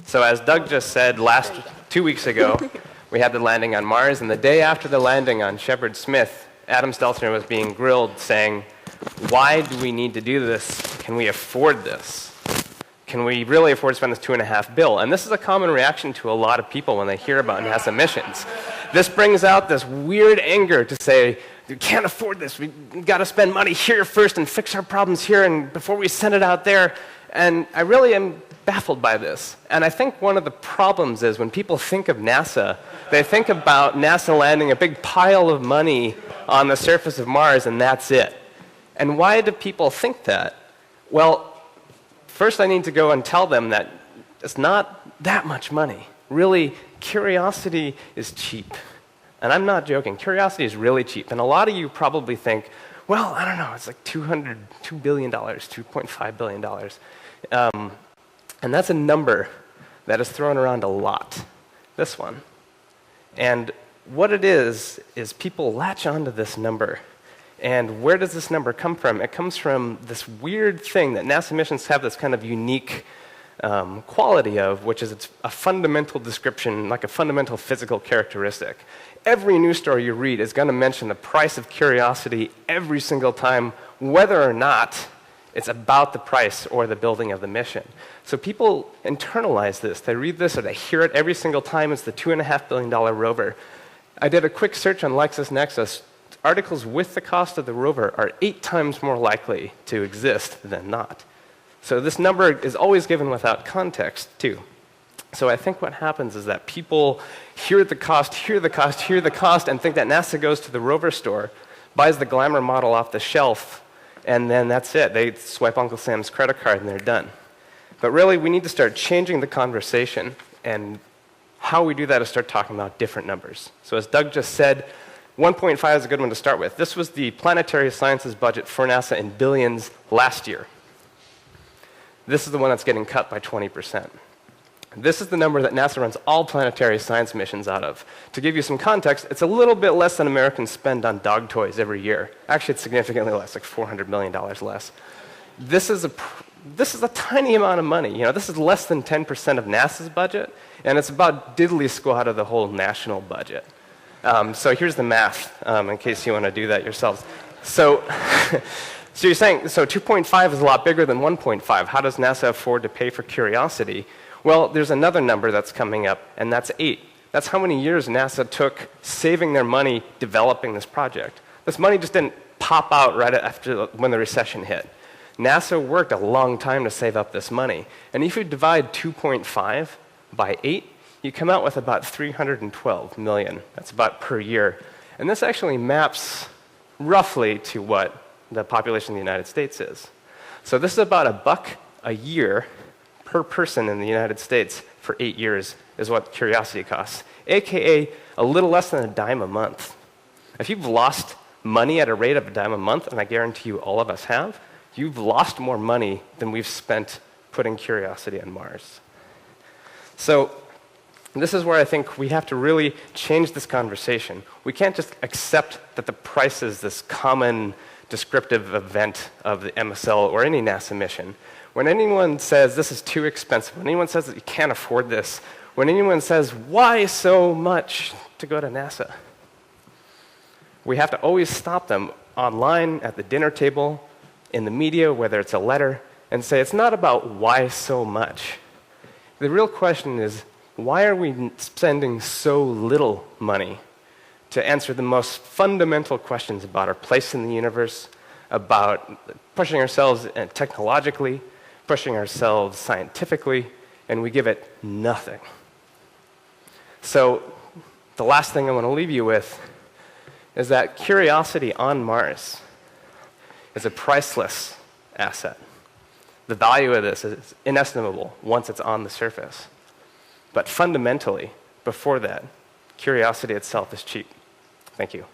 So as Doug just said, 2 weeks ago, we had the landing on Mars, and the day after the landing on Shepard Smith, Adam Stelzner was being grilled saying, why do we need to do this? Can we afford this? Can we really afford to spend this $2.5 billion? And this is a common reaction to a lot of people when they hear about NASA missions. This brings out this weird anger to say, we can't afford this. We've got to spend money here first and fix our problems here and before we send it out there. And I really am baffled by this. And I think one of the problems is when people think of NASA, they think about NASA landing a big pile of money on the surface of Mars and that's it. And why do people think that? Well, first I need to go and tell them that it's not that much money. Really, curiosity is cheap. And I'm not joking. Curiosity is really cheap. And a lot of you probably think, well, I don't know, it's like $2 billion, $2.5 billion. And that's a number that is thrown around a lot, this one. And what it is people latch onto this number. And where does this number come from? It comes from this weird thing that NASA missions have this kind of unique quality of, which is it's a fundamental description, like a fundamental physical characteristic. Every news story you read is going to mention the price of curiosity every single time, whether or not it's about the price or the building of the mission. So people internalize this. They read this or they hear it every single time. It's the $2.5 billion rover. I did a quick search on LexisNexis. Articles with the cost of the rover are 8 times more likely to exist than not. So this number is always given without context, too. So I think what happens is that people hear the cost, and think that NASA goes to the rover store, buys the glamour model off the shelf, and then that's it. They swipe Uncle Sam's credit card and they're done. But really, we need to start changing the conversation, and how we do that is start talking about different numbers. So as Doug just said, 1.5 is a good one to start with. This was the planetary sciences budget for NASA in billions last year. This is the one that's getting cut by 20%. This is the number that NASA runs all planetary science missions out of. To give you some context, it's a little bit less than Americans spend on dog toys every year. Actually, it's significantly less, like $400 million less. This is a tiny amount of money. You know, this is less than 10% of NASA's budget, and it's about diddly squat of the whole national budget. So here's the math, in case you want to do that yourselves. So you're saying, so 2.5 is a lot bigger than 1.5. How does NASA afford to pay for curiosity? Well, there's another number that's coming up, and that's 8. That's how many years NASA took saving their money developing this project. This money just didn't pop out right after when the recession hit. NASA worked a long time to save up this money. And if you divide 2.5 by 8, you come out with about 312 million. That's about per year. And this actually maps roughly to what the population of the United States is. So this is about $1 a year per person in the United States for 8 years is what curiosity costs, aka a little less than $0.10 a month. If you've lost money at a rate of $0.10 a month, and I guarantee you all of us have, you've lost more money than we've spent putting curiosity on Mars. So this is where I think we have to really change this conversation. We can't just accept that the price is this common descriptive event of the MSL or any NASA mission. When anyone says this is too expensive, when anyone says that you can't afford this, when anyone says, why so much to go to NASA? We have to always stop them online, at the dinner table, in the media, whether it's a letter, and say it's not about why so much. The real question is, why are we spending so little money to answer the most fundamental questions about our place in the universe, about pushing ourselves technologically, pushing ourselves scientifically, and we give it nothing. So the last thing I want to leave you with is that curiosity on Mars is a priceless asset. The value of this is inestimable once it's on the surface. But fundamentally, before that, curiosity itself is cheap. Thank you.